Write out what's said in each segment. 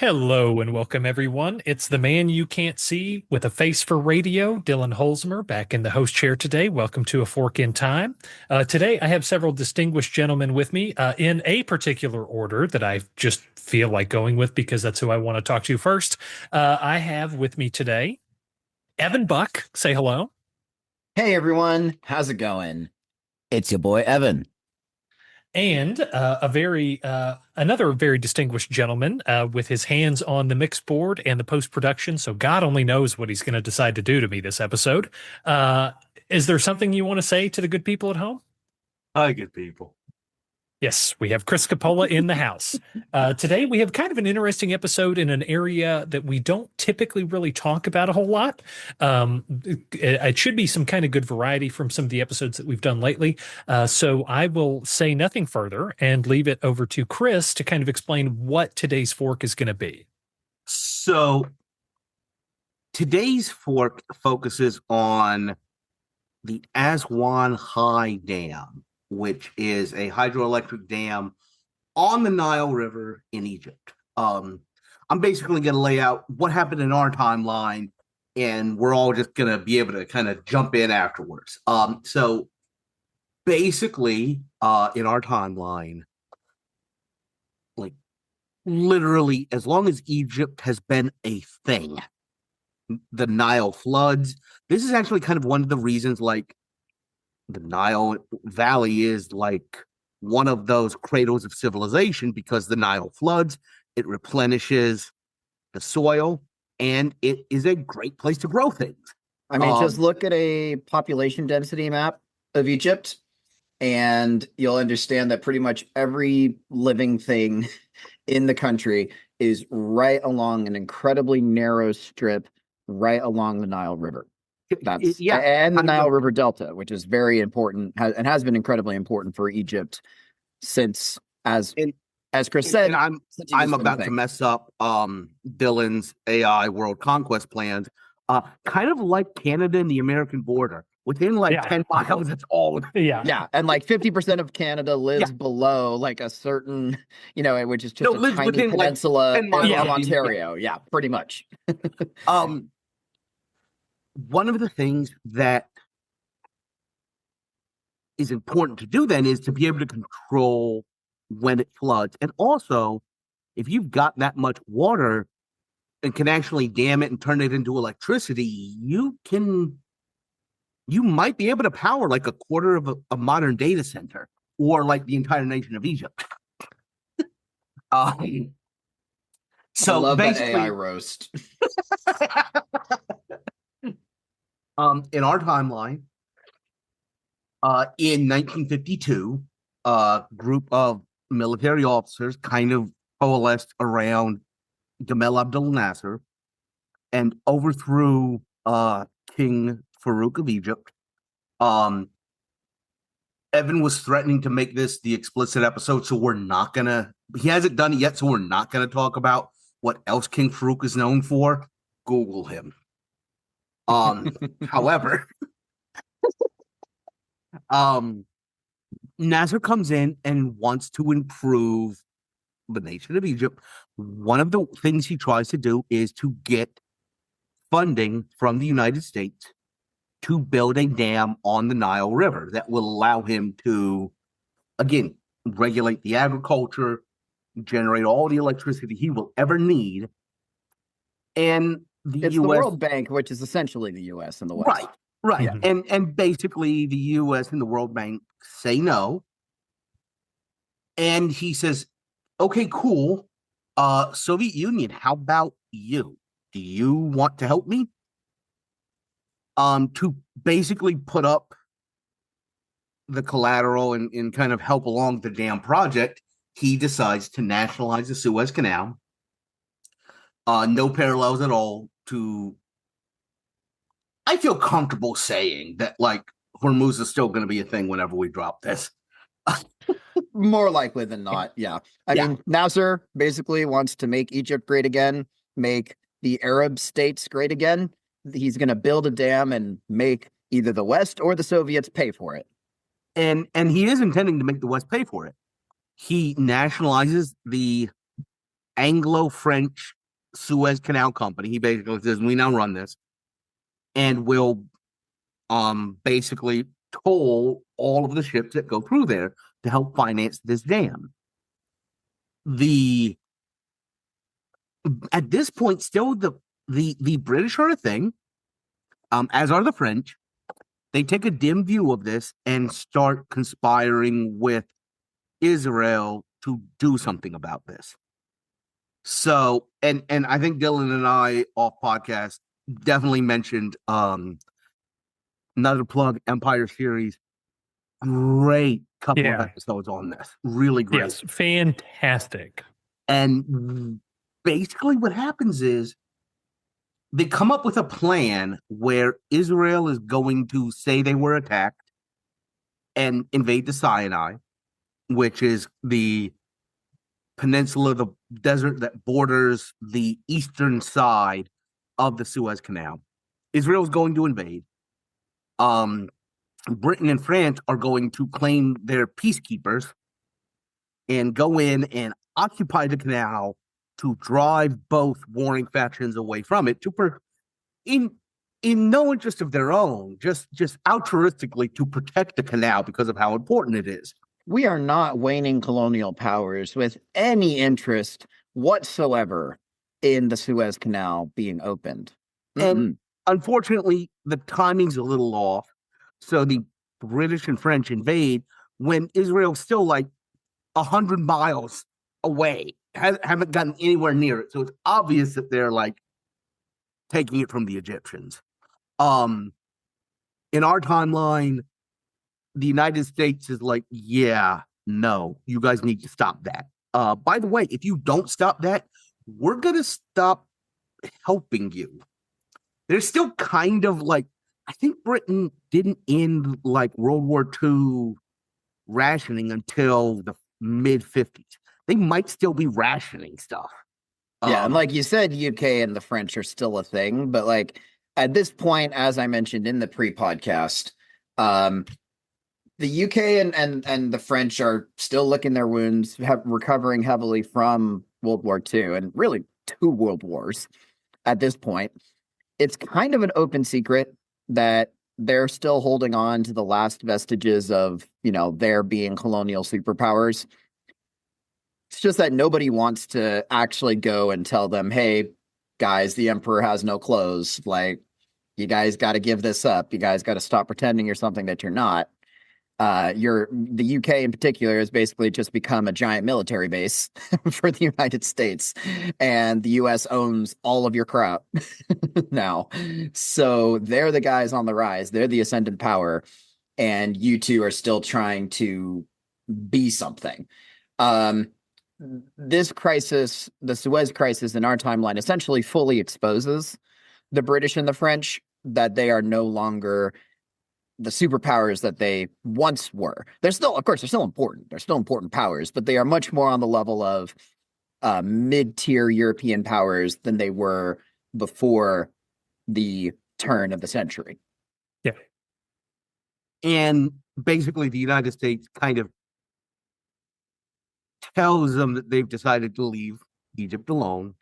Hello and welcome, everyone. It's the man you can't see with a face for radio, Dylan Holzmer, back in the host chair today. Welcome to A Fork in Time. Today, I have several distinguished gentlemen with me in a particular order that I just feel like going with because that's who I want to talk to first. I have with me today Evan Buck. Say hello. Hey everyone, how's it going? It's your boy Evan. And another very distinguished gentleman with his hands on the mix board and the post production. So God only knows what he's going to decide to do to me this episode. Is there something you want to say to the good people at home? Hi, good people. Yes, we have Chris Capola in the house. Today, we have kind of an interesting episode in an area that we don't typically really talk about a whole lot. It should be some kind of good variety from some of the episodes that we've done lately. So I will say nothing further and leave it over to Chris to kind of explain what today's fork is going to be. So today's fork focuses on the Aswan High Dam, which is a hydroelectric dam on the Nile River in Egypt. I'm basically going to lay out what happened in our timeline, and we're all just going to be able to kind of jump in afterwards. So basically, in our timeline, like literally, as long as Egypt has been a thing, the Nile floods. This is actually kind of one of the reasons, like, the Nile Valley is like one of those cradles of civilization because the Nile floods, it replenishes the soil, and it is a great place to grow things. I mean, just look at a population density map of Egypt, and you'll understand that pretty much every living thing in the country is right along an incredibly narrow strip right along the Nile River. And the Nile River Delta, which is very important and has been incredibly important for Egypt since, as Chris said. And I'm about to mess up Dylan's AI world conquest plans. Kind of like Canada and the American border. Within 10 miles, it's all and like 50% of Canada lives below like a certain, which is just a tiny peninsula of Ontario. Yeah, pretty much. One of the things that is important to do then is to be able to control when it floods. And also, if you've got that much water and can actually dam it and turn it into electricity, you might be able to power like a quarter of a modern data center or like the entire nation of Egypt. So I love basically that AI roast. In our timeline, in 1952, a group of military officers kind of coalesced around Gamal Abdel Nasser and overthrew King Farouk of Egypt. Evan was threatening to make this the explicit episode, so we're not gonna. He hasn't done it yet, so we're not gonna talk about what else King Farouk is known for. Google him. However, Nasser comes in and wants to improve the nation of Egypt. One of the things he tries to do is to get funding from the United States to build a dam on the Nile River that will allow him to, again, regulate the agriculture, generate all the electricity he will ever need. And it's the World Bank, which is essentially the U.S. and the West. Right. Yeah. And basically the U.S. and the World Bank say no. And he says, okay, cool. Soviet Union, how about you? Do you want to help me? To basically put up the collateral and kind of help along the dam project, he decides to nationalize the Suez Canal. No parallels at all to, I feel comfortable saying that, like, Hormuz is still going to be a thing whenever we drop this. More likely than not, yeah. I mean, Nasser basically wants to make Egypt great again, make the Arab states great again. He's going to build a dam and make either the West or the Soviets pay for it. And he is intending to make the West pay for it. He nationalizes the Anglo-French Suez Canal Company. He basically says, we now run this, and will basically toll all of the ships that go through there to help finance this dam. At this point, still the British are a thing, as are the French. They take a dim view of this and start conspiring with Israel to do something about this. So, and I think Dylan and I off podcast definitely mentioned another plug, Empire series. Great couple of episodes on this. Really great. Yes, fantastic. And basically what happens is they come up with a plan where Israel is going to say they were attacked and invade the Sinai, which is the peninsula, the desert that borders the eastern side of the Suez Canal. Israel is going to invade. Britain and France are going to claim their peacekeepers and go in and occupy the canal to drive both warring factions away from it, in no interest of their own, just altruistically to protect the canal because of how important it is. We are not waning colonial powers with any interest whatsoever in the Suez Canal being opened. And unfortunately, the timing's a little off. So the British and French invade when Israel's still like 100 miles away, haven't gotten anywhere near it. So it's obvious that they're like taking it from the Egyptians. In our timeline, the United States is like, yeah, no, you guys need to stop that. By the way, if you don't stop that, we're going to stop helping you. There's still kind of like, I think Britain didn't end like World War II rationing until the mid 50s. They might still be rationing stuff. Yeah, and like you said, UK and the French are still a thing, but like at this point, as I mentioned in the pre-podcast, the UK and the French are still licking their wounds, recovering heavily from World War II and really 2 world wars at this point. It's kind of an open secret that they're still holding on to the last vestiges of, their being colonial superpowers. It's just that nobody wants to actually go and tell them, hey, guys, the emperor has no clothes. Like, you guys got to give this up. You guys got to stop pretending you're something that you're not. The UK in particular has basically just become a giant military base for the United States, and the US owns all of your crap now. So they're the guys on the rise. They're the ascendant power, and you two are still trying to be something. This crisis, the Suez crisis in our timeline, essentially fully exposes the British and the French that they are no longer the superpowers that they once were. They're still, of course, they're still important. They're still important powers, but they are much more on the level of mid-tier European powers than they were before the turn of the century. Yeah. And basically the United States kind of tells them that they've decided to leave Egypt alone.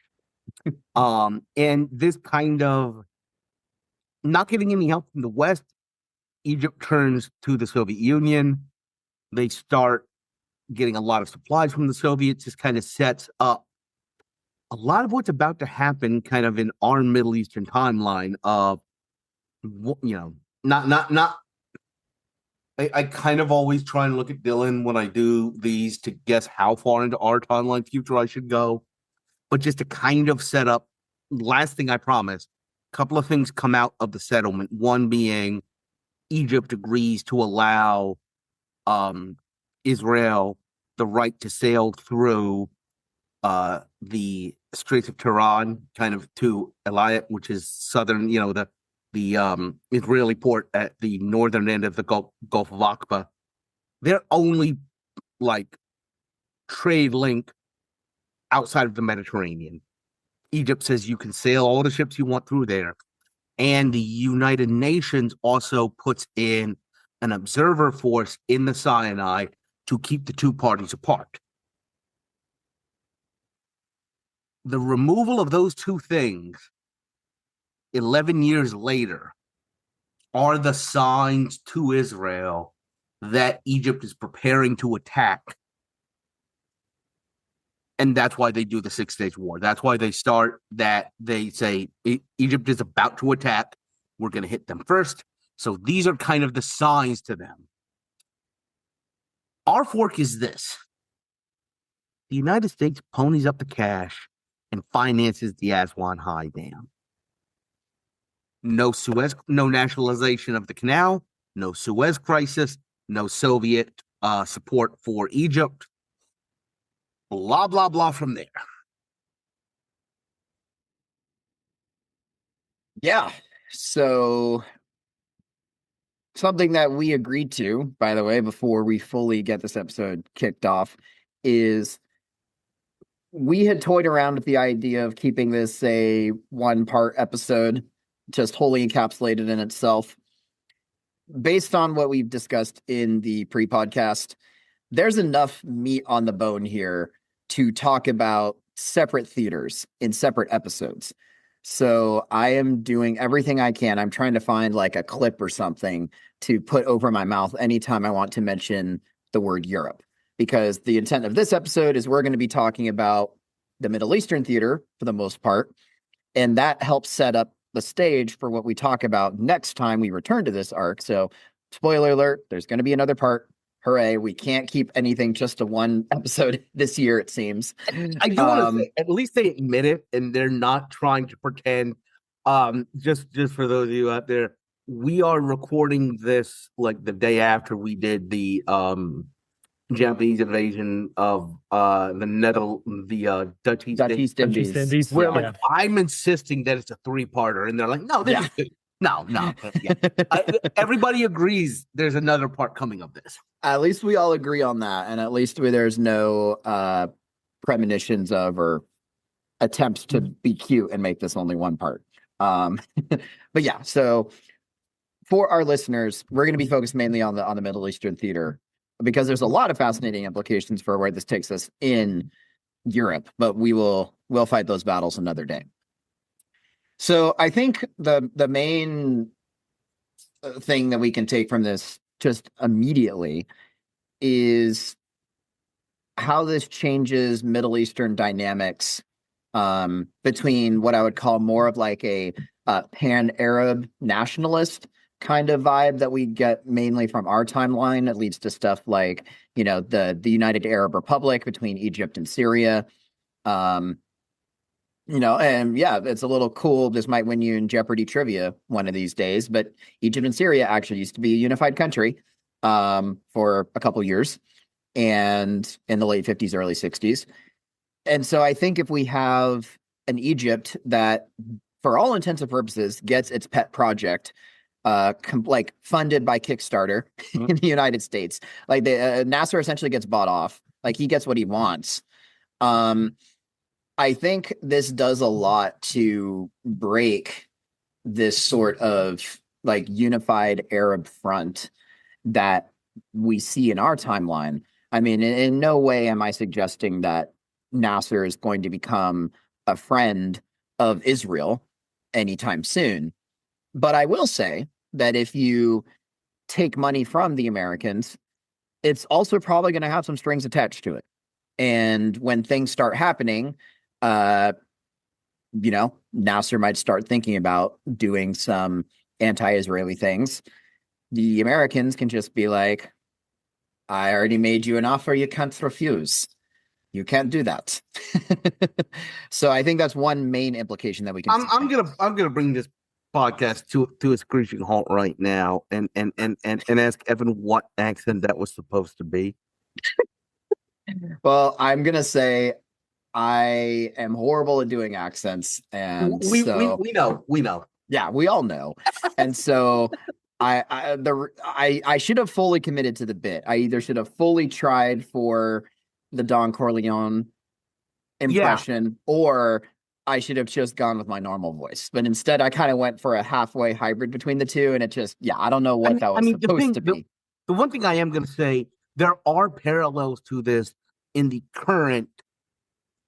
And this kind of not getting any help from the West, Egypt turns to the Soviet Union. They start getting a lot of supplies from the Soviets. This kind of sets up a lot of what's about to happen kind of in our Middle Eastern timeline of, I kind of always try and look at Dylan when I do these to guess how far into our timeline future I should go. But just to kind of set up, last thing I promise, a couple of things come out of the settlement. One being Egypt agrees to allow Israel the right to sail through the Straits of Tiran, kind of to Elayat, which is southern, the Israeli port at the northern end of the Gulf of Aqaba. Their only trade link outside of the Mediterranean. Egypt says you can sail all the ships you want through there. And the United Nations also puts in an observer force in the Sinai to keep the two parties apart. the removal of those two things 11 years later are the signs to Israel that Egypt is preparing to attack. And that's why they do the 6 Days War. That's why they start that. They say Egypt is about to attack. We're going to hit them first. So these are kind of the signs to them. Our fork is this. The United States ponies up the cash and finances the Aswan High Dam. No nationalization of the canal, no Suez crisis, no Soviet support for Egypt. Blah, blah, blah from there. Yeah. So something that we agreed to, by the way, before we fully get this episode kicked off, is we had toyed around with the idea of keeping this a one-part episode, just wholly encapsulated in itself. Based on what we've discussed in the pre-podcast, there's enough meat on the bone here to talk about separate theaters in separate episodes. So I am doing everything I can. I'm trying to find like a clip or something to put over my mouth anytime I want to mention the word Europe, because the intent of this episode is we're going to be talking about the Middle Eastern theater for the most part, and that helps set up the stage for what we talk about next time we return to this arc. So spoiler alert, there's going to be another part. Hooray, we can't keep anything just to one episode this year, it seems. I do want to say, at least they admit it, and they're not trying to pretend. Just for those of you out there, we are recording this like the day after we did the Japanese invasion of the Dutch East Indies. Where like I'm insisting that it's a 3-parter, and they're like, no, this is good. No. Yeah. Everybody agrees there's another part coming of this. At least we all agree on that, and at least there's no premonitions of or attempts to be cute and make this only one part. But yeah, so for our listeners, we're going to be focused mainly on the Middle Eastern theater, because there's a lot of fascinating implications for where this takes us in Europe, but we'll fight those battles another day. So I think the main thing that we can take from this just immediately is how this changes Middle Eastern dynamics between what I would call more of like a pan-Arab nationalist kind of vibe that we get mainly from our timeline. It leads to stuff like, the United Arab Republic between Egypt and Syria. And yeah, it's a little cool. This might win you in Jeopardy trivia one of these days, but Egypt and Syria actually used to be a unified country for a couple years, and in the late 50s, early 60s. And so I think if we have an Egypt that, for all intents and purposes, gets its pet project funded by Kickstarter in the United States, like Nasser essentially gets bought off, like he gets what he wants. I think this does a lot to break this sort of like unified Arab front that we see in our timeline. I mean, in no way am I suggesting that Nasser is going to become a friend of Israel anytime soon. But I will say that if you take money from the Americans, it's also probably going to have some strings attached to it. And when things start happening, Nasser might start thinking about doing some anti-Israeli things. The Americans can just be like, I already made you an offer you can't refuse. You can't do that. So I think that's one main implication that we can. I'm gonna bring this podcast to a screeching halt right now, and ask Evan what accent that was supposed to be. Well, I'm gonna say I am horrible at doing accents, and we know. Yeah, we all know. And so I should have fully committed to the bit. I either should have fully tried for the Don Corleone impression, or I should have just gone with my normal voice. But instead, I kind of went for a halfway hybrid between the two, and it just, I don't know what that was supposed to be. The one thing I am going to say, there are parallels to this in the current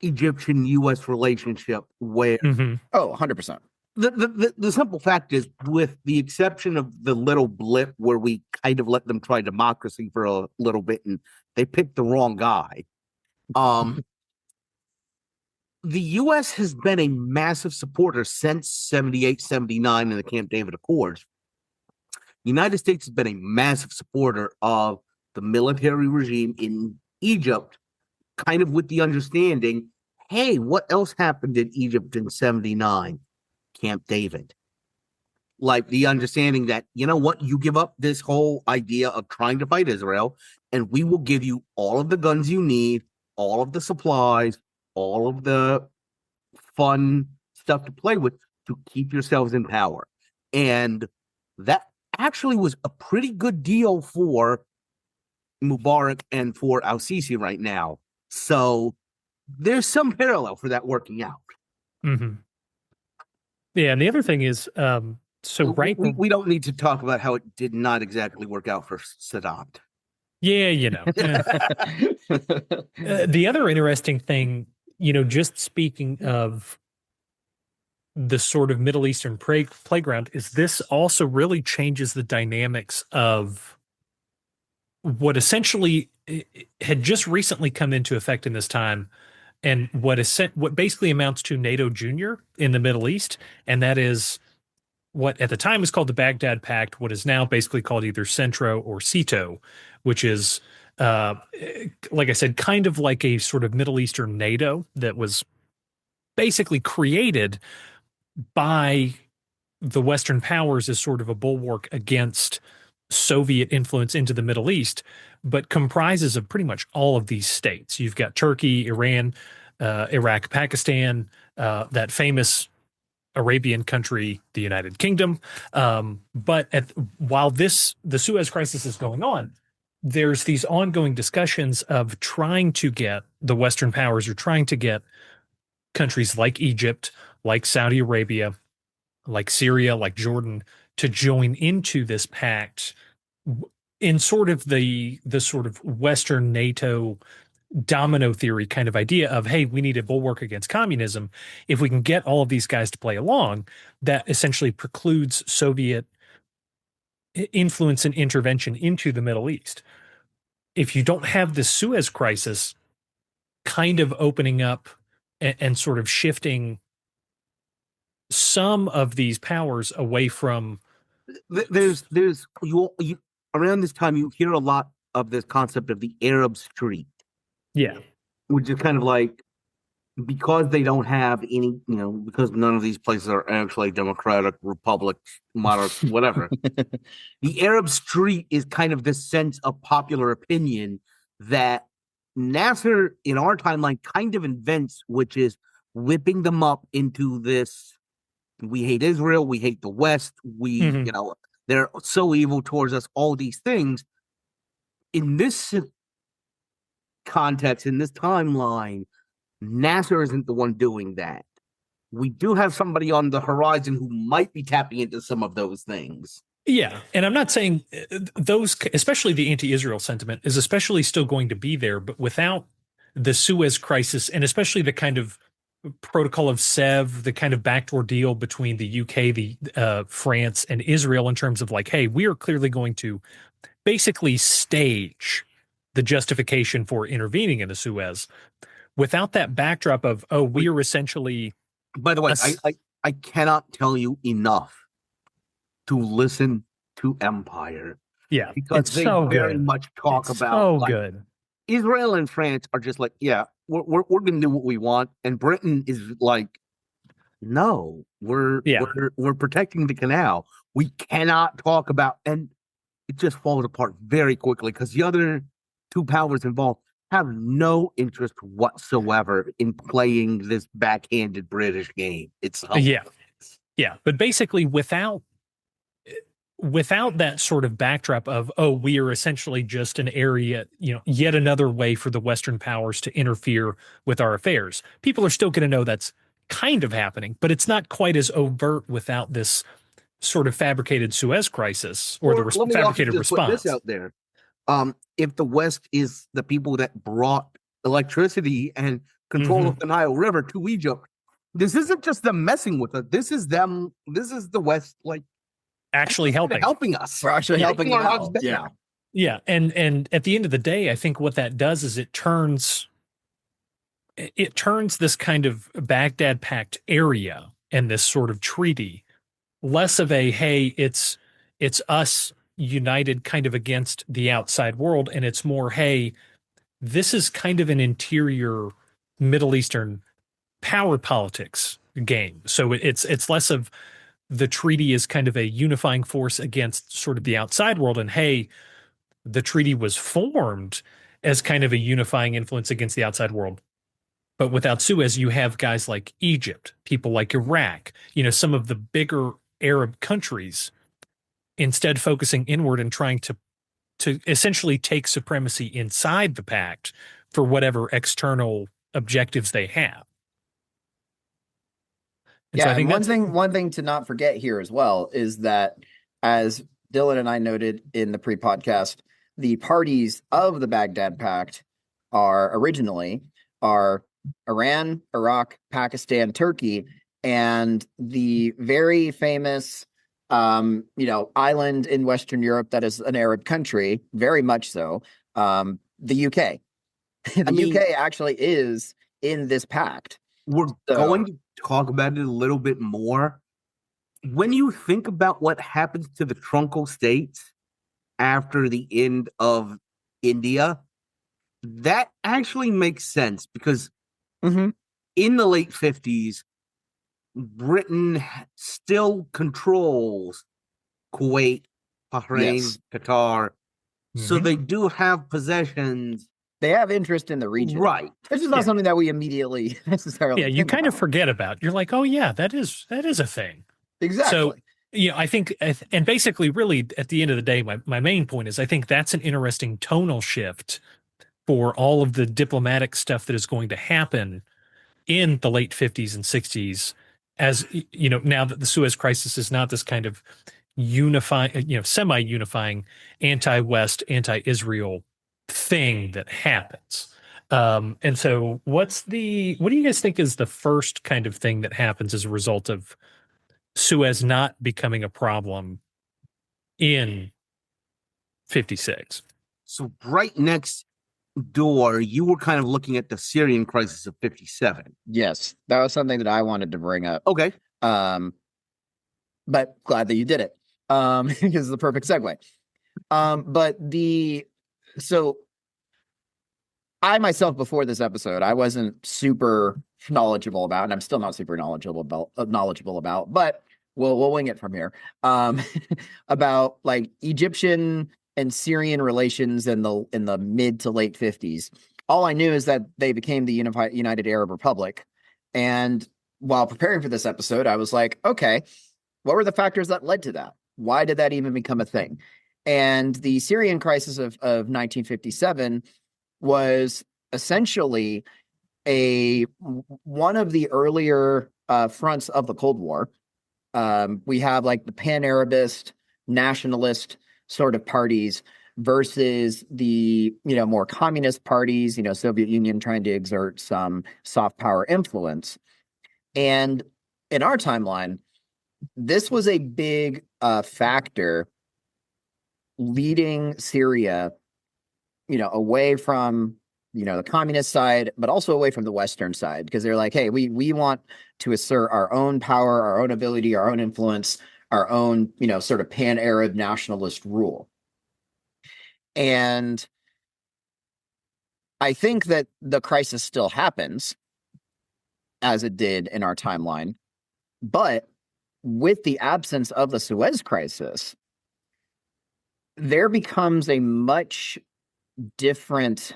Egyptian-U.S. relationship where Mhm. Oh, 100%. the simple fact is, with the exception of the little blip where we kind of let them try democracy for a little bit and they picked the wrong guy, the U.S. has been a massive supporter since 78, 79 in the Camp David Accords. The United States has been a massive supporter of the military regime in Egypt, kind of with the understanding, hey, what else happened in Egypt in 79? Camp David. Like the understanding that, you know what, you give up this whole idea of trying to fight Israel, and we will give you all of the guns you need, all of the supplies, all of the fun stuff to play with to keep yourselves in power. And that actually was a pretty good deal for Mubarak and for al-Sisi right now. So there's some parallel for that working out. Mhm. Yeah, and the other thing is, so right, We don't need to talk about how it did not exactly work out for Saddam. yeah, the other interesting thing, just speaking of the sort of Middle Eastern playground, is this also really changes the dynamics of what essentially had just recently come into effect in this time, and what basically amounts to NATO Junior in the Middle East, and that is what at the time was called the Baghdad Pact, what is now basically called either Centro or CETO, which is, like I said, kind of like a sort of Middle Eastern NATO that was basically created by the Western powers as sort of a bulwark against Soviet influence into the Middle East, but comprises of pretty much all of these states. You've got Turkey, Iran, Iraq, Pakistan, that famous Arabian country, the United Kingdom. But while the Suez Crisis is going on, there's these ongoing discussions of trying to get the Western powers, or trying to get countries like Egypt, like Saudi Arabia, like Syria, like Jordan, to join into this pact in sort of the sort of Western NATO domino theory kind of idea of, hey, we need a bulwark against communism. If we can get all of these guys to play along, that essentially precludes Soviet influence and intervention into the Middle East. If you don't have this Suez crisis kind of opening up and sort of shifting some of these powers away from, There's you around this time you hear a lot of this concept of the Arab Street, yeah, which is kind of like, because they don't have any, because none of these places are actually democratic, republic, monarch, whatever. The Arab Street is kind of this sense of popular opinion that Nasser in our timeline kind of invents, which is whipping them up into this, we hate Israel, we hate the West, they're so evil towards us, all these things. In this context, in this timeline, Nasser isn't the one doing that. We do have somebody on the horizon who might be tapping into some of those things. Yeah, and I'm not saying those, especially the anti-Israel sentiment, is especially still going to be there, but without the Suez crisis, and especially the kind of protocol of Sèvres, the kind of backdoor deal between the UK, France, and Israel, in terms of like, hey, we are clearly going to basically stage the justification for intervening in the Suez. Without that backdrop of, oh, we are essentially. By the way, I cannot tell you enough to listen to Empire. Yeah, because they very much talk about so like, good. Israel and France are just like, yeah, we're going to do what we want, and Britain is like, no, we're protecting the canal. We cannot talk about, and it just falls apart very quickly because the other two powers involved have no interest whatsoever in playing this backhanded British game. It's yeah, but basically without that sort of backdrop of, oh, we are essentially just an area, yet another way for the Western powers to interfere with our affairs. People are still going to know that's kind of happening, but it's not quite as overt without this sort of fabricated Suez crisis or the fabricated response. Put this out there. If the West is the people that brought electricity and control of the Nile River to Egypt. This isn't just them messing with it. This is them. This is the West, like actually helping us. We're actually helping them our out. lives better. Yeah, and at the end of the day, I think what that does is it turns this kind of Baghdad Pact area and this sort of treaty less of a, hey, it's us united kind of against the outside world, and it's more, hey, this is kind of an interior Middle Eastern power politics game. So it's less of the treaty is kind of a unifying force against sort of the outside world, and hey, the treaty was formed as kind of a unifying influence against the outside world. But without Suez, you have guys like Egypt, people like Iraq, some of the bigger Arab countries, instead focusing inward and trying to essentially take supremacy inside the pact for whatever external objectives they have. And so I think one thing to not forget here as well is that, as Dylan and I noted in the pre-podcast, the parties of the Baghdad Pact originally are Iran, Iraq, Pakistan, Turkey, and the very famous island in Western Europe that is an Arab country, very much so, the UK. The UK actually is in this pact. We're going to talk about it a little bit more. When you think about what happens to the Truncal states after the end of India, that actually makes sense because in the late 50s, Britain still controls Kuwait, Bahrain, Qatar. So they do have possessions. They have interest in the region. Right. This is not something that we immediately necessarily you kind of forget about. You're like, oh yeah, that is a thing. Exactly. So, I think, and basically really at the end of the day, my main point is I think that's an interesting tonal shift for all of the diplomatic stuff that is going to happen in the late 50s and 60s, as now that the Suez Crisis is not this kind of unifying, semi-unifying anti-West, anti-Israel thing that happens. And so what do you guys think is the first kind of thing that happens as a result of Suez not becoming a problem in 56? So right next door, you were kind of looking at the Syrian crisis of 57. Yes, that was something that I wanted to bring up. Okay. But glad that you did it. Because it's the perfect segue. So I myself, before this episode, I wasn't super knowledgeable about, and I'm still not super knowledgeable about, but we'll wing it from here. About like Egyptian and Syrian relations in the mid to late 50s. All I knew is that they became the United Arab Republic. And while preparing for this episode, I was like, okay, what were the factors that led to that? Why did that even become a thing? And the Syrian crisis of 1957 was essentially one of the earlier fronts of the Cold War. We have like the pan-Arabist, nationalist sort of parties versus the more communist parties, Soviet Union trying to exert some soft power influence. And in our timeline, this was a big factor leading Syria, away from, the communist side, but also away from the Western side, because they're like, hey, we want to assert our own power, our own ability, our own influence, our own, sort of pan-Arab nationalist rule. And I think that the crisis still happens as it did in our timeline, but with the absence of the Suez Crisis, there becomes a much different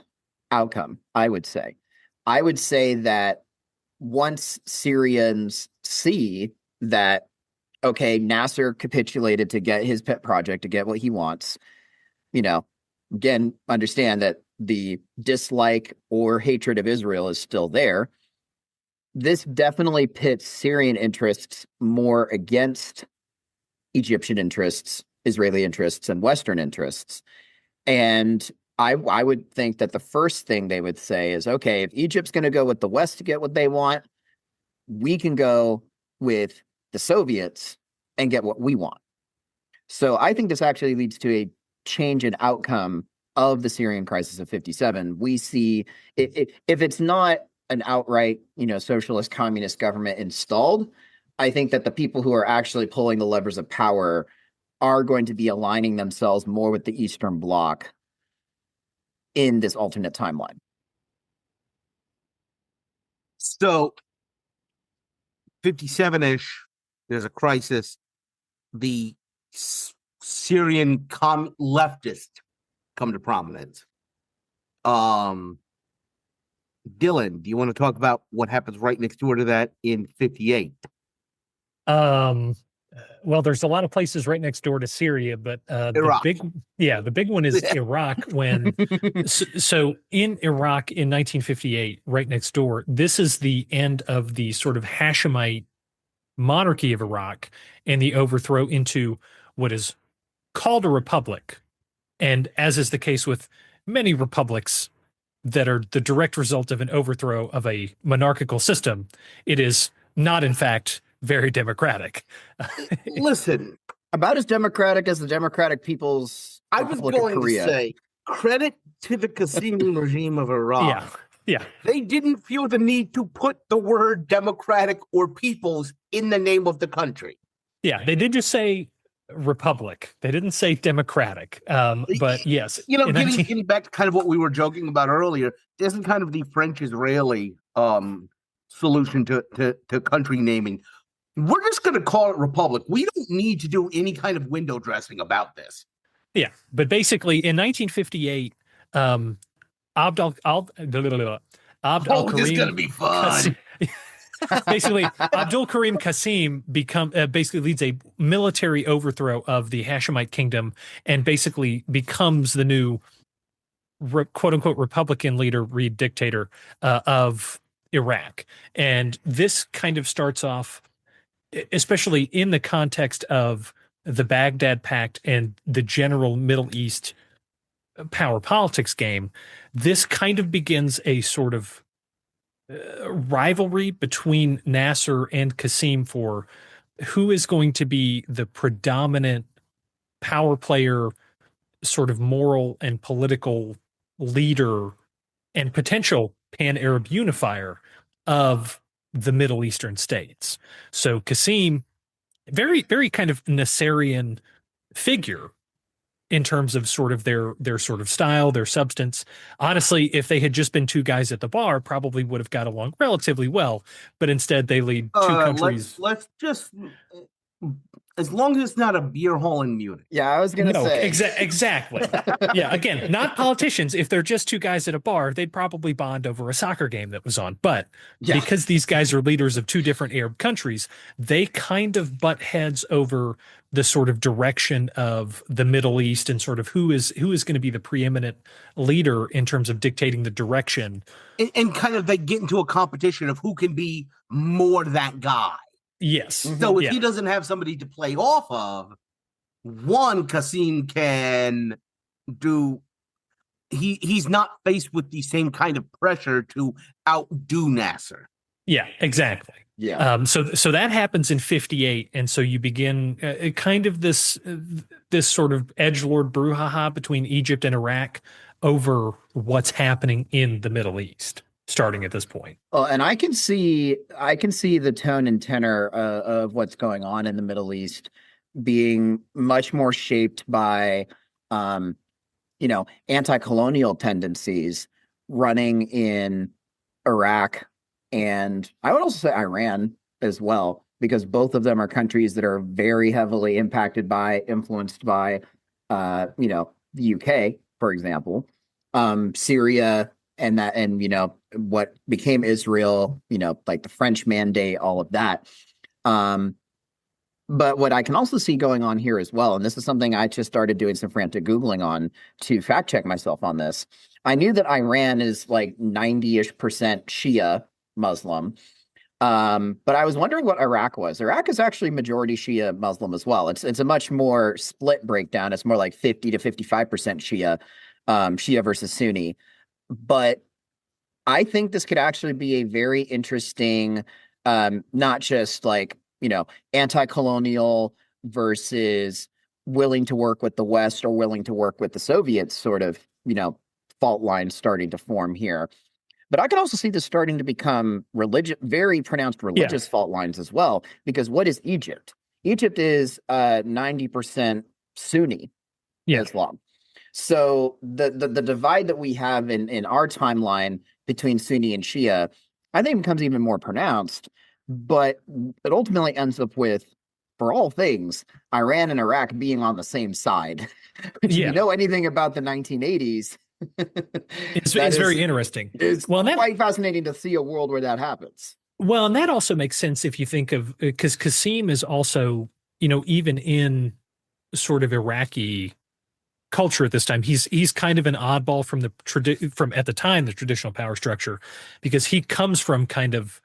outcome, I would say. I would say that once Syrians see that, okay, Nasser capitulated to get his pet project, to get what he wants, again, understand that the dislike or hatred of Israel is still there. This definitely pits Syrian interests more against Egyptian interests, Israeli interests, and Western interests. And I would think that the first thing they would say is, okay, if Egypt's going to go with the West to get what they want, we can go with the Soviets and get what we want. So I think this actually leads to a change in outcome of the Syrian crisis of 57. We see if it's not an outright, socialist communist government installed, I think that the people who are actually pulling the levers of power are going to be aligning themselves more with the Eastern Bloc in this alternate timeline. So 57-ish, there's a crisis. The Syrian leftists come to prominence. Dylan, do you want to talk about what happens right next door to that in 58? Well, there's a lot of places right next door to Syria, but Iraq. the big one is Iraq. When so in Iraq in 1958, right next door, this is the end of the sort of Hashemite monarchy of Iraq and the overthrow into what is called a republic. And as is the case with many republics that are the direct result of an overthrow of a monarchical system, it is not, in fact, very democratic. Listen, about as democratic as the Democratic People's I was Republic of going to Korea. say, credit to the Qassim regime of Iraq. Yeah. They didn't feel the need to put the word democratic or peoples in the name of the country. Yeah, they did just say republic. They didn't say democratic. But yes, getting back to kind of what we were joking about earlier, isn't kind of the French-Israeli solution to country naming. We're just going to call it republic. We don't need to do any kind of window dressing about this. Yeah, but basically in 1958, Abd al-Karim. This is going to be fun. Basically, Abdul Karim Qasim basically leads a military overthrow of the Hashemite kingdom and basically becomes the new quote unquote Republican leader, dictator of Iraq. And this kind of starts off, especially in the context of the Baghdad Pact and the general Middle East power politics game. This kind of begins a sort of rivalry between Nasser and Qasim for who is going to be the predominant power player, sort of moral and political leader and potential pan-Arab unifier of the Middle Eastern states. So Qasim, very, very kind of Nasserian figure in terms of sort of their sort of style, their substance. Honestly, if they had just been two guys at the bar, probably would have got along relatively well. But instead, they lead two countries. Let's just, as long as it's not a beer hall in Munich. Yeah, I was going to say. Exactly. Yeah, again, not politicians. If they're just two guys at a bar, they'd probably bond over a soccer game that was on. But because these guys are leaders of two different Arab countries, they kind of butt heads over the sort of direction of the Middle East and sort of who is going to be the preeminent leader in terms of dictating the direction. And kind of they get into a competition of who can be more that guy. Yes. So if he doesn't have somebody to play off of, one, Qasim can do. He's not faced with the same kind of pressure to outdo Nasser. Yeah, exactly. Yeah. So that happens in 58, and so you begin kind of this sort of edgelord brouhaha between Egypt and Iraq over what's happening in the Middle East, starting at this point. Well, and I can see the tone and tenor of what's going on in the Middle East being much more shaped by, anti-colonial tendencies running in Iraq. And I would also say Iran as well, because both of them are countries that are very heavily influenced by, the UK, for example, Syria, and what became Israel, like the French Mandate, all of that. But what I can also see going on here as well, and this is something I just started doing some frantic Googling on to fact check myself on this. I knew that Iran is like 90-ish% Shia Muslim. But I was wondering what Iraq was. Iraq is actually majority Shia Muslim as well. It's a much more split breakdown. It's more like 50 to 55% Shia. Shia versus Sunni. But I think this could actually be a very interesting, not just like, anti-colonial versus willing to work with the West or willing to work with the Soviets sort of, fault lines starting to form here. But I can also see this starting to become very pronounced religious fault lines as well. Because what is Egypt? Egypt is 90% Sunni Islam. So the divide that we have in our timeline between Sunni and Shia, I think becomes even more pronounced. But it ultimately ends up with, for all things, Iran and Iraq being on the same side. Which, if you know anything about the 1980s, it's very interesting. It's quite fascinating to see a world where that happens. Well, and that also makes sense if you think of, because Qasim is also, even in sort of Iraqi culture at this time, he's kind of an oddball from from at the time the traditional power structure, because he comes from kind of,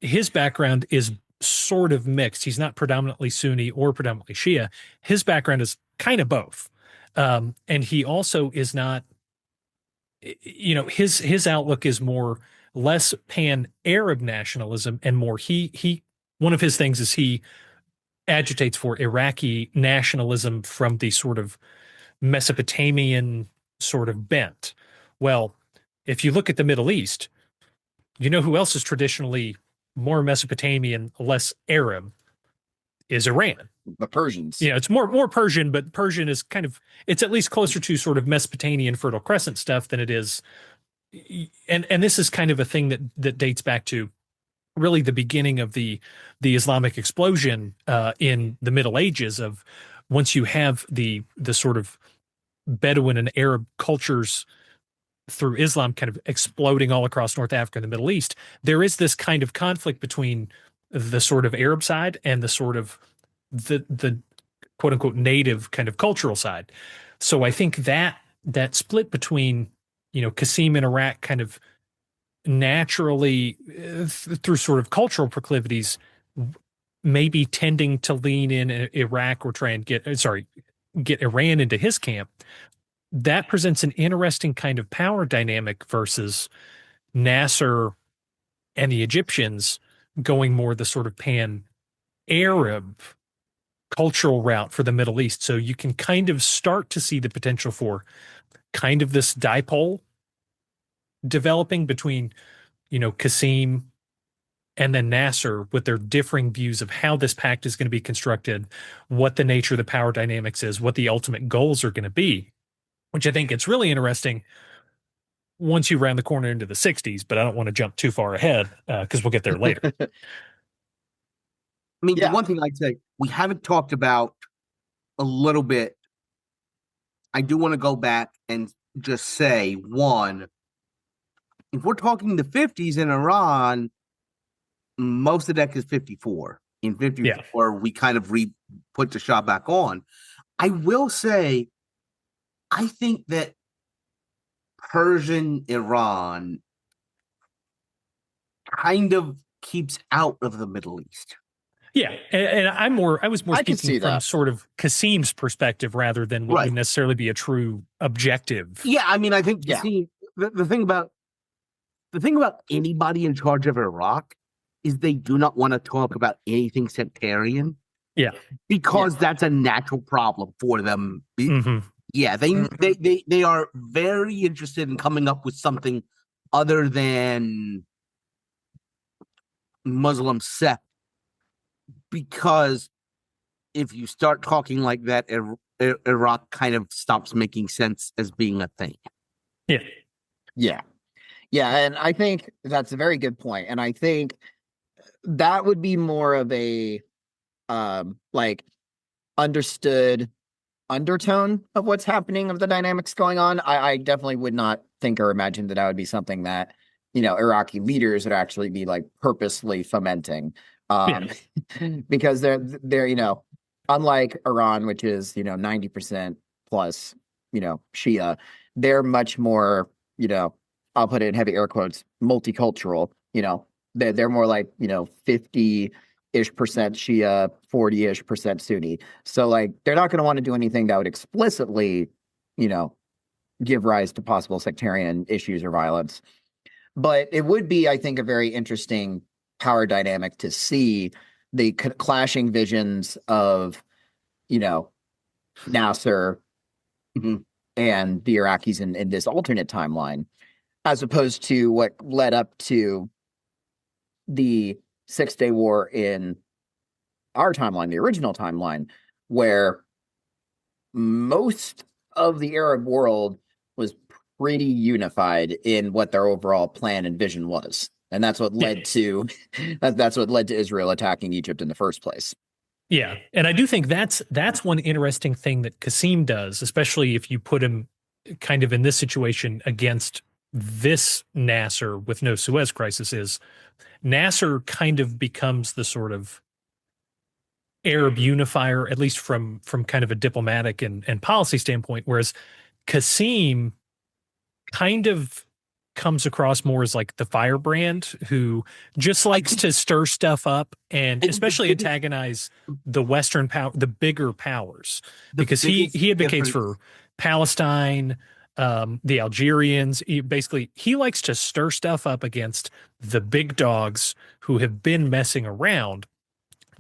his background is sort of mixed. He's not predominantly Sunni or predominantly Shia. His background is kind of both, and he also is not. His outlook is less pan-Arab nationalism and more he one of his things is he agitates for Iraqi nationalism from the sort of Mesopotamian sort of bent. Well, if you look at the Middle East, who else is traditionally more Mesopotamian, less Arab, is Iran. The Persians. It's more Persian, but Persian is it's at least closer to sort of Mesopotamian Fertile Crescent stuff than it is. And this is kind of a thing that dates back to really the beginning of the Islamic explosion in the Middle Ages, of once you have the sort of Bedouin and Arab cultures through Islam kind of exploding all across North Africa and the Middle East, there is this kind of conflict between the sort of Arab side and the sort of the quote unquote native kind of cultural side. So I think that split between, Qasim and Iraq kind of naturally through sort of cultural proclivities, maybe tending to lean in Iraq or try and get Iran into his camp. That presents an interesting kind of power dynamic versus Nasser and the Egyptians going more the sort of pan-Arab cultural route for the Middle East. So you can kind of start to see the potential for kind of this dipole developing between, Qasim and then Nasser, with their differing views of how this pact is going to be constructed, what the nature of the power dynamics is, what the ultimate goals are going to be, which I think it's really interesting once you round the corner into the 60s, but I don't want to jump too far ahead because we'll get there later. The one thing I'd say we haven't talked about a little bit, I do want to go back and just say, one, if we're talking the 50s in Iran, most of the deck is 54. In 54, we kind of put the Shah back on. I will say, I think that Persian Iran kind of keeps out of the Middle East. Yeah, and I was more speaking from sort of Qasim's perspective rather than what would necessarily be a true objective. Yeah, I think Qasim, the thing about anybody in charge of Iraq is they do not want to talk about anything sectarian. Yeah, because that's a natural problem for them. Mm-hmm. Yeah, they are very interested in coming up with something other than Muslim sect, because if you start talking like that, Iraq kind of stops making sense as being a thing. Yeah, and I think that's a very good point. And I think that would be more of a understood undertone of what's happening, of the dynamics going on. I definitely would not think or imagine that would be something that Iraqi leaders would actually be purposely fomenting, because they're unlike Iran, which is 90% plus Shia, they're much more I'll put it in heavy air quotes, multicultural. They're more 50-ish percent Shia, 40-ish percent Sunni. So they're not going to want to do anything that would explicitly, give rise to possible sectarian issues or violence. But it would be, I think, a very interesting power dynamic to see the clashing visions of, Nasser and the Iraqis in this alternate timeline, as opposed to what led up to the Six-Day War in our timeline, the original timeline, where most of the Arab world was pretty unified in what their overall plan and vision was. And that's what led to Israel attacking Egypt in the first place. Yeah, and I do think that's one interesting thing that Qasim does, especially if you put him kind of in this situation against this Nasser with no Suez crisis, is Nasser kind of becomes the sort of Arab unifier, at least from kind of a diplomatic and policy standpoint, whereas Qasim kind of comes across more as like the firebrand who just likes to stir stuff up and especially antagonize the Western power, the bigger powers, because he advocates for Palestine, the Algerians. He likes to stir stuff up against the big dogs who have been messing around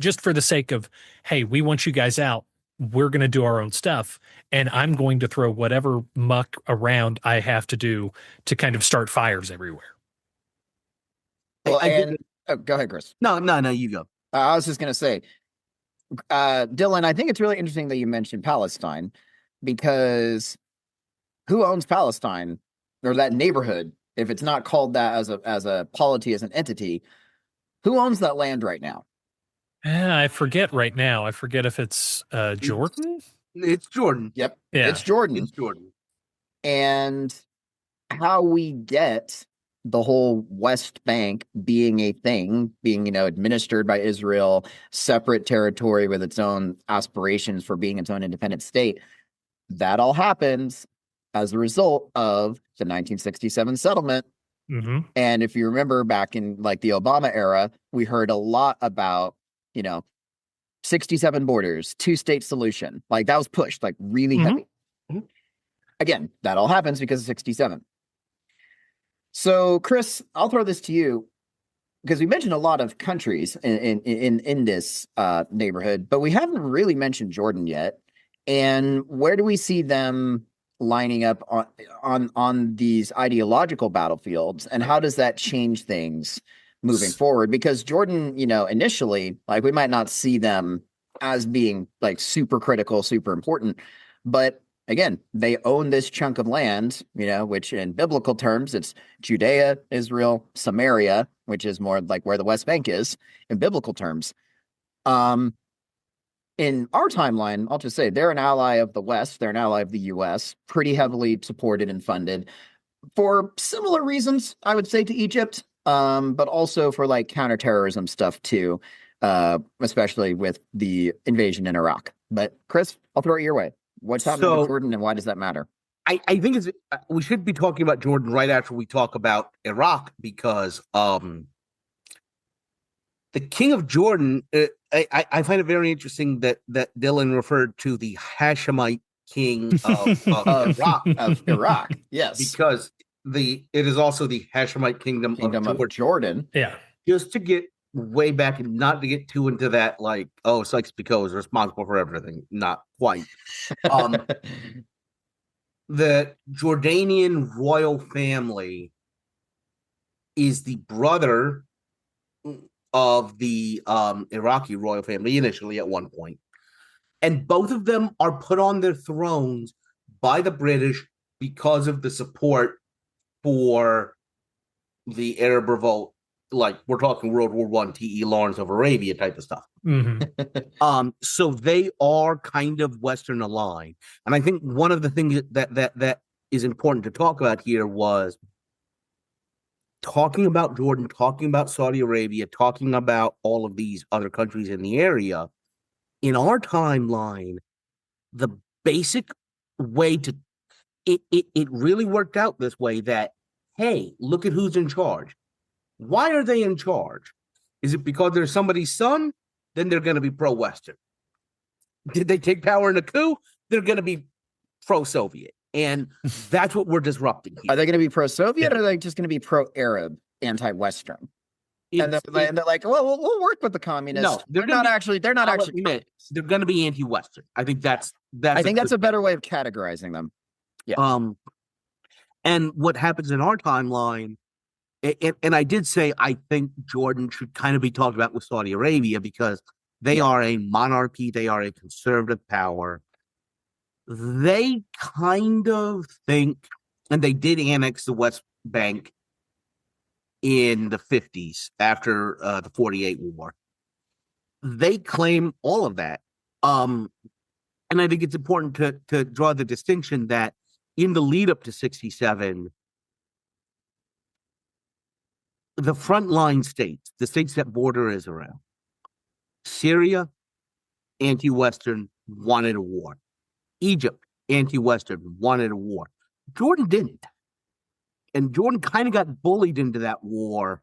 just for the sake of, hey, we want you guys out. We're going to do our own stuff, and I'm going to throw whatever muck around I have to do to kind of start fires everywhere. Well, go ahead, Chris. No, you go. I was just going to say, Dylan, I think it's really interesting that you mentioned Palestine, because who owns Palestine, or that neighborhood, if it's not called that as a polity, as an entity? Who owns that land right now? I forget right now. I forget if it's Jordan. It's Jordan. Yep. Yeah. It's Jordan. It's Jordan. And how we get the whole West Bank being a thing, being, administered by Israel, separate territory with its own aspirations for being its own independent state, that all happens as a result of the 1967 settlement. Mm-hmm. And if you remember back in like the Obama era, we heard a lot about 67 borders, two-state solution. Like that was pushed like really heavy. Mm-hmm. Again, that all happens because of 67. So, Chris, I'll throw this to you, because we mentioned a lot of countries in this neighborhood, but we haven't really mentioned Jordan yet. And where do we see them lining up on these ideological battlefields, and how does that change things moving forward? Because Jordan, initially, like, we might not see them as being like super critical, super important, but again, they own this chunk of land, which in biblical terms, it's Judea, Israel, Samaria, which is more like where the West Bank is in biblical terms. In our timeline, I'll just say they're an ally of the West. They're an ally of the U.S., pretty heavily supported and funded for similar reasons, I would say, to Egypt, but also for like counterterrorism stuff too, especially with the invasion in Iraq. But Chris, I'll throw it your way. What's happening with Jordan, and why does that matter? I think we should be talking about Jordan right after we talk about Iraq, because the king of Jordan, I find it very interesting that Dylan referred to the Hashemite king of Iraq. Yes, because it is also the Hashemite kingdom of Jordan. Yeah, just to get way back and not to get too into that, like, oh, Sykes-Picot is responsible for everything. Not quite. The Jordanian royal family is the brother of the Iraqi royal family initially at one point. And both of them are put on their thrones by the British because of the support for the Arab revolt. Like, we're talking World War I, T.E. Lawrence of Arabia type of stuff. Mm-hmm. So they are kind of Western aligned. And I think one of the things that is important to talk about here was talking about Jordan, talking about Saudi Arabia, talking about all of these other countries in the area. In our timeline, the basic way to it really worked out this way that, hey, look at who's in charge. Why are they in charge? Is it because they're somebody's son? Then they're going to be pro-Western. Did they take power in a coup? They're going to be pro-Soviet. And that's what we're disrupting here. Are they going to be pro-Soviet or are they just going to be pro-Arab, anti-Western? And they're like, well, we'll work with the communists. No, they're not actually admit, they're going to be anti-Western. I think that's a better way of categorizing them. Yeah. And what happens in our timeline, and I did say I think Jordan should kind of be talked about with Saudi Arabia because they are a monarchy, they are a conservative power. They kind of think, and they did annex the West Bank in the 50s after the 48 war. They claim all of that. And I think it's important to draw the distinction that in the lead up to 67, the frontline states, the states that border Israel, Syria, anti-Western, wanted a war. Egypt, anti-Western, wanted a war. Jordan didn't. And Jordan kind of got bullied into that war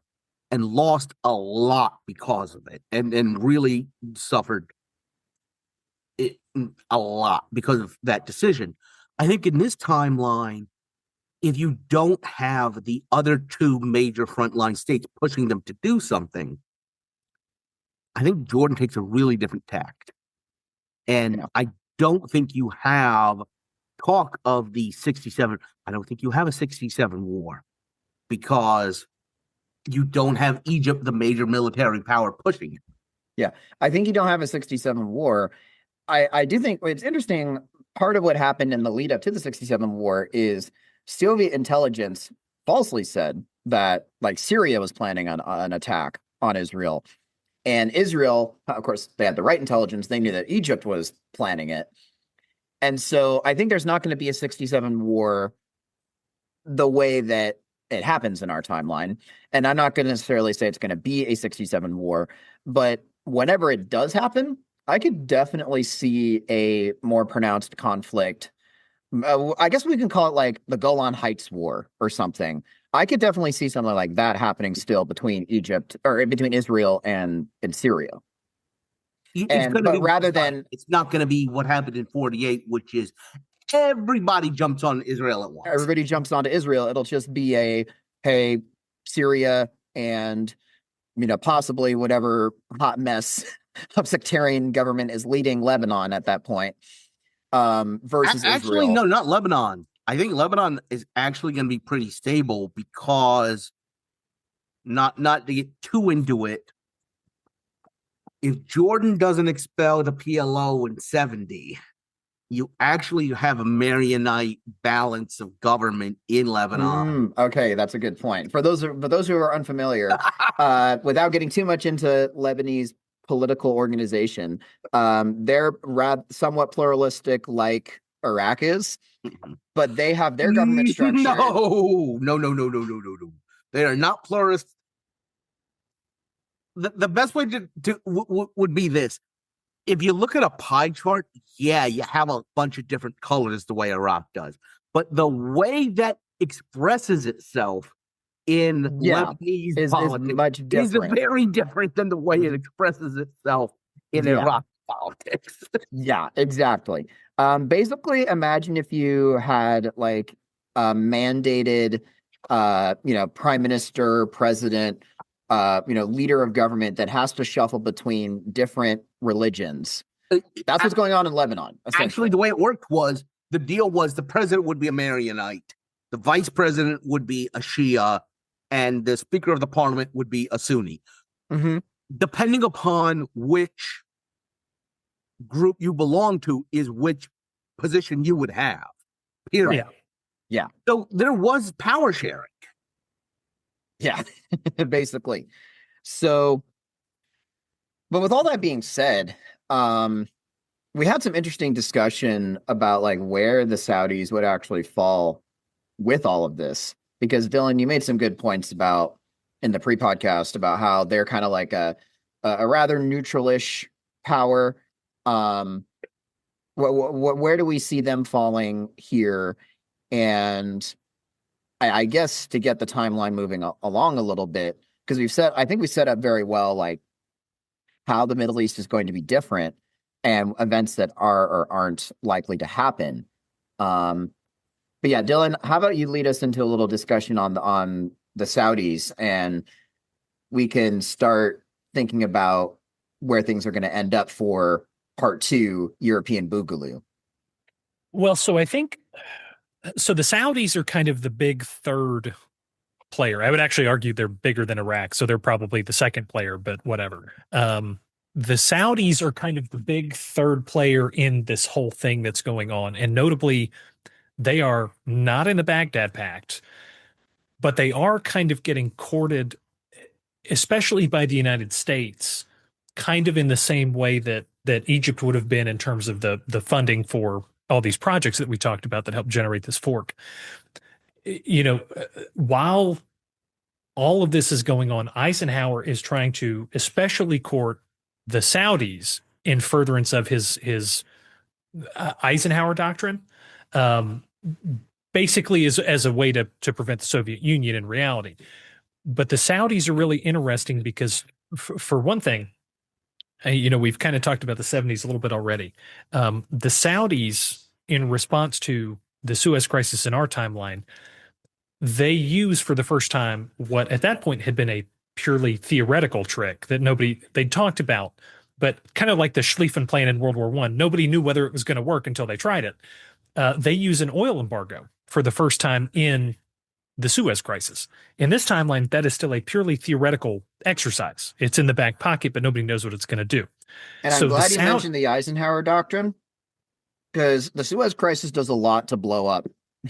and lost a lot because of it and really suffered a lot because of that decision. I think in this timeline, if you don't have the other two major frontline states pushing them to do something, I think Jordan takes a really different tact. And I don't think you have talk of the 67. I don't think you have a 67 war because you don't have Egypt, the major military power, pushing it. Yeah, I think you don't have a 67 war. I do think it's interesting. Part of what happened in the lead up to the 67 war is Soviet intelligence falsely said that like Syria was planning on an attack on Israel. And Israel, of course, they had the right intelligence. They knew that Egypt was planning it. And so I think there's not going to be a 67 war the way that it happens in our timeline. And I'm not going to necessarily say it's going to be a 67 war, but whenever it does happen, I could definitely see a more pronounced conflict. I guess we can call it like the Golan Heights War or something. I could definitely see something like that happening still between Egypt or between Israel and Syria. It's not going to be what happened in 48, which is everybody jumps on Israel at once. Everybody jumps onto Israel. It'll just be hey, Syria and, possibly whatever hot mess of sectarian government is leading Lebanon at that point. Versus actually, Israel. No, not Lebanon. I think Lebanon is actually going to be pretty stable because not to get too into it. If Jordan doesn't expel the PLO in 70, you actually have a Marionite balance of government in Lebanon. Okay, that's a good point. For those who are unfamiliar, without getting too much into Lebanese political organization, they're somewhat pluralistic like Iraq is, but they have their government structure. No. They are not pluralist. The best way would be this. If you look at a pie chart, you have a bunch of different colors the way Iraq does. But the way that expresses itself in Lebanese politics is very different than the way it expresses itself in Iraq politics. Yeah, exactly. Basically, imagine if you had like a mandated, prime minister, president, leader of government that has to shuffle between different religions. That's what's going on in Lebanon. Actually, the way it worked was the deal was the president would be a Marionite, the vice president would be a Shia, and the speaker of the parliament would be a Sunni. Mm-hmm. Depending upon which group you belong to is which position you would have. Period. Yeah. So there was power sharing. Yeah, basically. So, but with all that being said, we had some interesting discussion about like where the Saudis would actually fall with all of this. Because Dylan, you made some good points about in the pre-podcast about how they're kind of like a rather neutralish power. Where do we see them falling here? And I guess to get the timeline moving along a little bit, because I think we set up very well, like how the Middle East is going to be different and events that are or aren't likely to happen. But yeah, Dylan, how about you lead us into a little discussion on the Saudis, and we can start thinking about where things are going to end up for part two, European Boogaloo. Well, so I think so. The Saudis are kind of the big third player. I would actually argue they're bigger than Iraq, so they're probably the second player, but whatever. The Saudis are kind of the big third player in this whole thing that's going on, and notably, they are not in the Baghdad Pact, but they are kind of getting courted, especially by the United States, kind of in the same way that Egypt would have been in terms of the funding for all these projects that we talked about that helped generate this fork. While all of this is going on, Eisenhower is trying to especially court the Saudis in furtherance of his Eisenhower doctrine, um, basically as a way to prevent the Soviet Union in reality. But the Saudis are really interesting because, for one thing, we've kind of talked about the 70s a little bit already. The Saudis, in response to the Suez crisis in our timeline, they use for the first time what at that point had been a purely theoretical trick that they'd talked about, but kind of like the Schlieffen plan in World War I, nobody knew whether it was going to work until they tried it. They use an oil embargo for the first time in the Suez crisis. In this timeline, that is still a purely theoretical exercise. It's in the back pocket, but nobody knows what it's going to do. And I'm glad you mentioned the Eisenhower doctrine, because the Suez crisis does a lot to blow up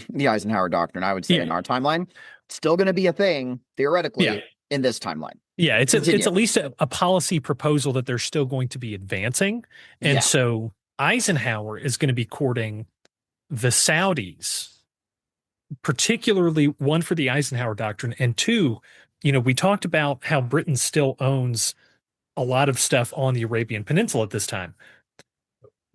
the Eisenhower doctrine, I would say, in our timeline. It's still going to be a thing, theoretically, in this timeline. Yeah, it's at least a policy proposal that they're still going to be advancing. And so Eisenhower is going to be courting the Saudis, particularly one for the Eisenhower doctrine, and two, we talked about how Britain still owns a lot of stuff on the Arabian Peninsula at this time.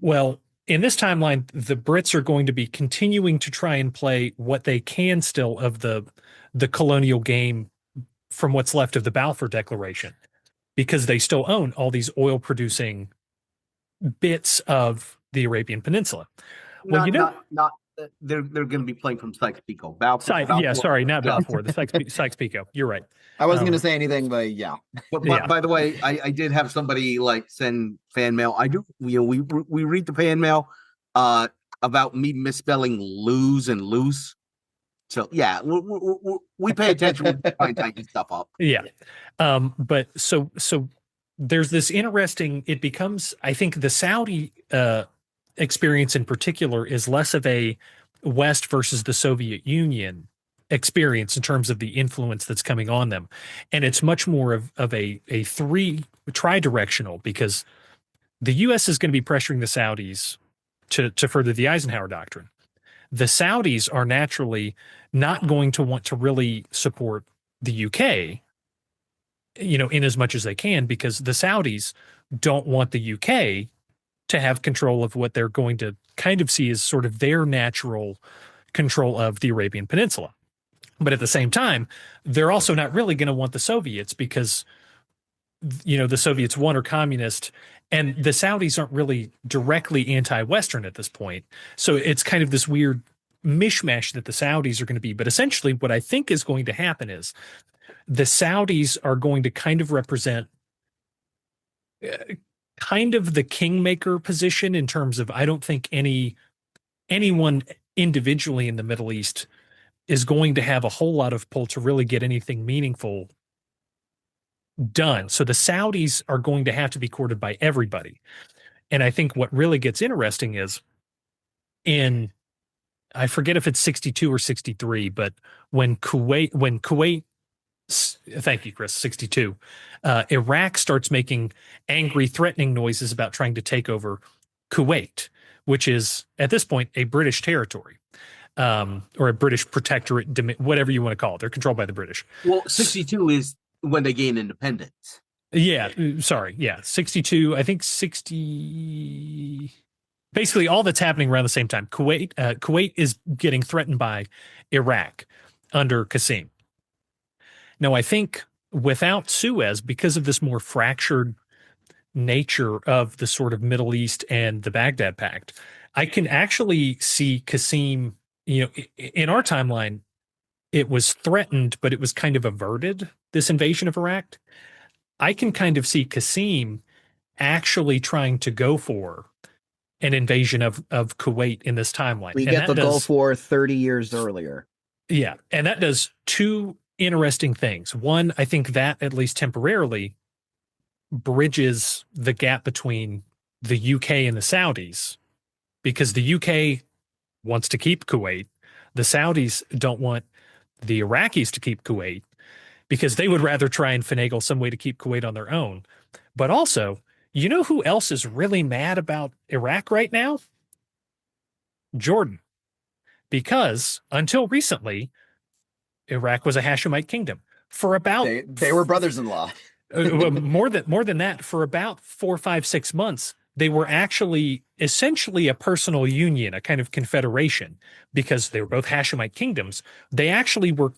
Well, in this timeline, the Brits are going to be continuing to try and play what they can still of the colonial game from what's left of the Balfour Declaration, because they still own all these oil producing bits of the Arabian Peninsula. Well, not they're going to be playing from Sykes-Picot. Balfour, yeah, sorry, not Balfour. The Sykes-Picot. You're right. I wasn't going to say anything, but yeah. But by the way, I did have somebody send fan mail. I do. We read the fan mail about me misspelling lose and loose. So yeah, we pay attention when we try and tighten stuff up. Yeah, but so there's this interesting. It becomes, I think, the Saudi experience in particular is less of a West versus the Soviet Union experience in terms of the influence that's coming on them. And it's much more of a tri-directional, because the US is going to be pressuring the Saudis to further the Eisenhower doctrine. The Saudis are naturally not going to want to really support the UK, in as much as they can, because the Saudis don't want the UK to have control of what they're going to kind of see as sort of their natural control of the Arabian Peninsula. But at the same time, they're also not really going to want the Soviets, because, the Soviets, one, are communist, and the Saudis aren't really directly anti-Western at this point. So it's kind of this weird mishmash that the Saudis are going to be. But essentially what I think is going to happen is the Saudis are going to kind of represent kind of the kingmaker position, in terms of, I don't think anyone individually in the Middle East is going to have a whole lot of pull to really get anything meaningful done. So the Saudis are going to have to be courted by everybody. And I think what really gets interesting is I forget if it's 62 or 63, but when Kuwait, thank you, Chris, 62, Iraq starts making angry, threatening noises about trying to take over Kuwait, which is at this point a British territory, or a British protectorate, whatever you want to call it. They're controlled by the British. Well, 62 is when they gain independence. Yeah, sorry. Yeah, 62, I think 60. Basically, all that's happening around the same time. Kuwait is getting threatened by Iraq under Qasem. Now, I think without Suez, because of this more fractured nature of the sort of Middle East and the Baghdad Pact, I can actually see Qasem in our timeline, it was threatened, but it was kind of averted, this invasion of Iraq. I can kind of see Qasim actually trying to go for an invasion of Kuwait in this timeline. We And get that the does, Gulf War 30 years earlier. yeah, and that does two interesting things. One, I think that at least temporarily bridges the gap between the UK and the Saudis because the UK wants to keep Kuwait. The Saudis don't want the Iraqis to keep Kuwait because they would rather try and finagle some way to keep Kuwait on their own. But also, you know who else is really mad about Iraq right now? Jordan. Because until recently, Iraq was a Hashemite kingdom. For about They were brothers-in-law. well, more than that, for about 4, 5, 6 months, they were actually essentially a personal union, a kind of confederation, because they were both Hashemite kingdoms. They actually were,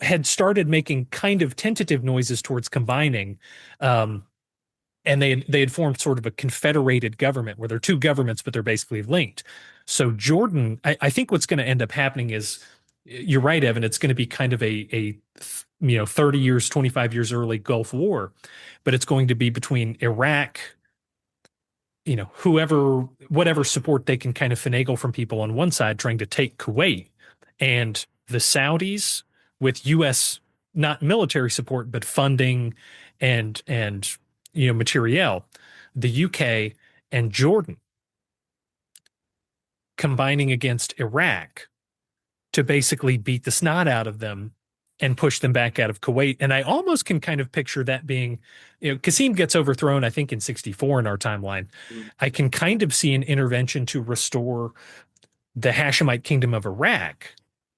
had started making kind of tentative noises towards combining, and they had formed sort of a confederated government where they're two governments, but they're basically linked. So Jordan, I think what's going to end up happening is, you're right, Evan. It's going to be kind of a 30 years, 25 years early Gulf War, but it's going to be between Iraq, whatever support they can kind of finagle from people on one side trying to take Kuwait, and the Saudis with U.S. not military support, but funding and materiel, the UK and Jordan combining against Iraq to basically beat the snot out of them and push them back out of Kuwait. And I almost can kind of picture that being, Qasim gets overthrown, I think, in 64 in our timeline. I can kind of see an intervention to restore the Hashemite kingdom of Iraq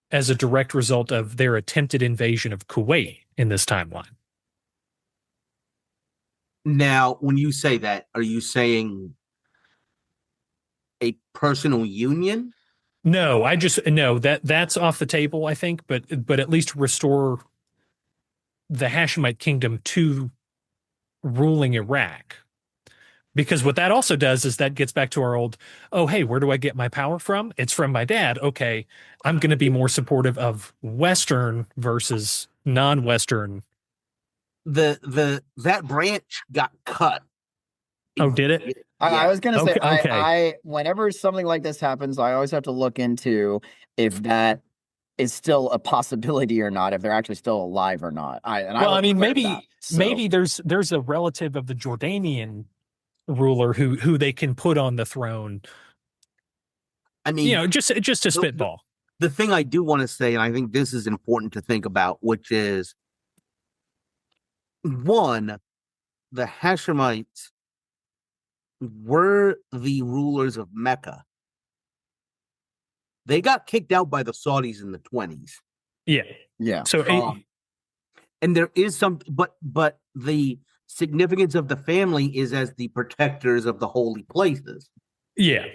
as a direct result of their attempted invasion of Kuwait in this timeline. Now, when you say that, are you saying a personal union? No, that's off the table, I think, but at least restore the Hashemite kingdom to ruling Iraq. Because what that also does is that gets back to our old, oh, hey, where do I get my power from? It's from my dad. Okay, I'm going to be more supportive of Western versus non-Western. That branch got cut. Oh, did it? I was gonna say, Okay. I whenever something like this happens, I always have to look into if that is still a possibility or not, if they're actually still alive or not. Maybe there's a relative of the Jordanian ruler who they can put on the throne. I mean, just to spitball. The thing I do want to say, and I think this is important to think about, which is, one, the Hashemites were the rulers of Mecca. They got kicked out by the Saudis in the 20s. Yeah. So, and there is some, but the significance of the family is as the protectors of the holy places. Yeah.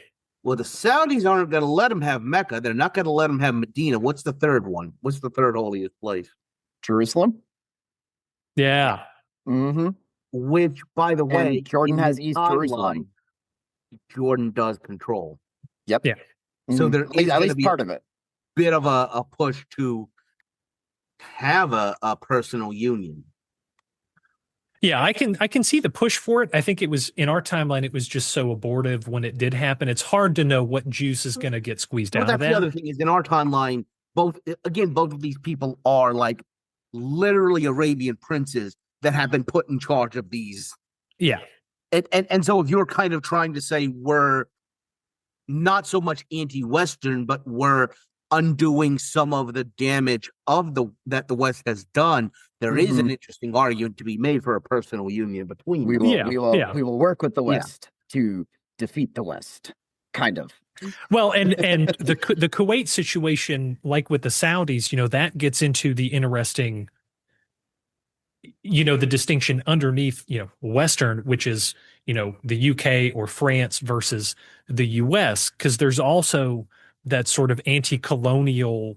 Well, the Saudis aren't going to let them have Mecca. They're not going to let them have Medina. What's the third one? What's the third holiest place? Jerusalem. Yeah. Mm-hmm. Which, by the way, Jordan has East Jerusalem. Jordan does control. Yep. Yeah. So there is at least part of it. Bit of a push to have a personal union. Yeah, I can see the push for it. I think it was in our timeline, it was just so abortive when it did happen. It's hard to know what juice is going to get squeezed out of that. The other thing is, in our timeline, both of these people are like literally Arabian princes that have been put in charge of these. Yeah. And so if you're kind of trying to say we're not so much anti-Western, but we're undoing some of the damage that the West has done, there is an interesting argument to be made for a personal union between them. We will work with the West to defeat the West, kind of. Well, and the Kuwait situation, like with the Saudis, that gets into the interesting, the distinction underneath, Western, which is, the UK or France versus the US, because there's also that sort of anti-colonial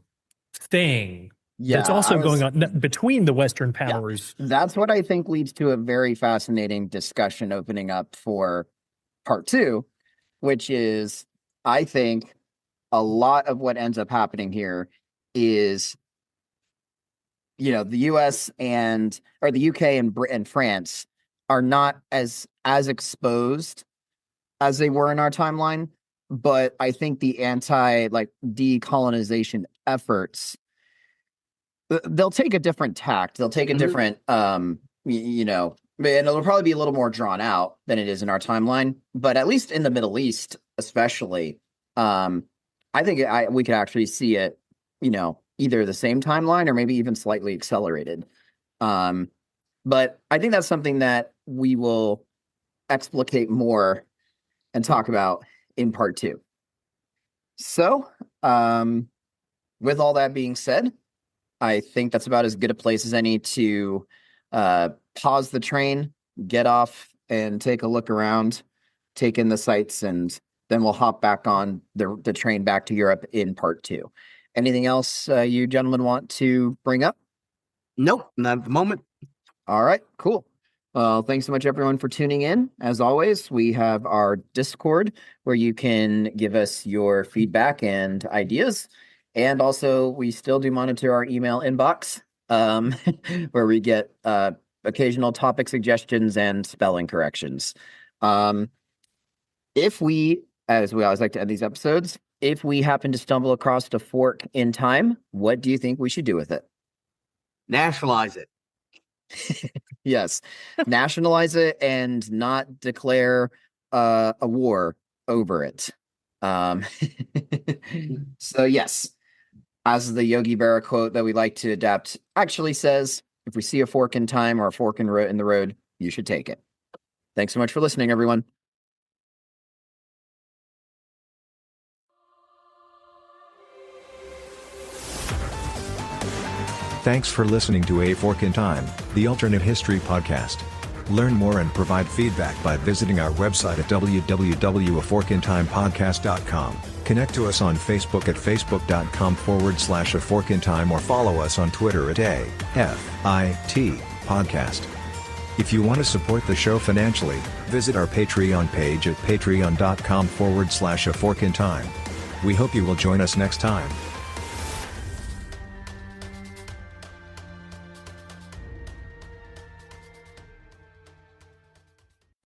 thing that's also going on between the Western powers. Yeah. That's what I think leads to a very fascinating discussion opening up for part 2, which is, I think, a lot of what ends up happening here is, the US or the UK and France are not as exposed as they were in our timeline. But I think the decolonization efforts, they'll take a different tact. They'll take a different, and it'll probably be a little more drawn out than it is in our timeline. But at least in the Middle East, especially, I think we could actually see it, either the same timeline or maybe even slightly accelerated. But I think that's something that we will explicate more and talk about in part 2. So, with all that being said, I think that's about as good a place as any to pause the train, get off, and take a look around, take in the sights, and then we'll hop back on the train back to Europe in part 2. Anything else you gentlemen want to bring up? Nope, not at the moment. All right, cool. Well, thanks so much, everyone, for tuning in. As always, we have our Discord where you can give us your feedback and ideas. And also, we still do monitor our email inbox, where we get occasional topic suggestions and spelling corrections. If we, as we always like to end these episodes, if we happen to stumble across a fork in time, what do you think we should do with it? Nationalize it. Yes, nationalize it and not declare a war over it. So yes, as the Yogi Berra quote that we like to adapt actually says, if we see a fork in time or a fork in the road, you should take it. Thanks so much for listening, everyone. Thanks for listening to A Fork in Time, the alternate history podcast. Learn more and provide feedback by visiting our website at www.aforkintimepodcast.com. Connect to us on Facebook at facebook.com/aforkintime or follow us on Twitter at AFIT Podcast. If you want to support the show financially, visit our Patreon page at patreon.com/aforkintime. We hope you will join us next time.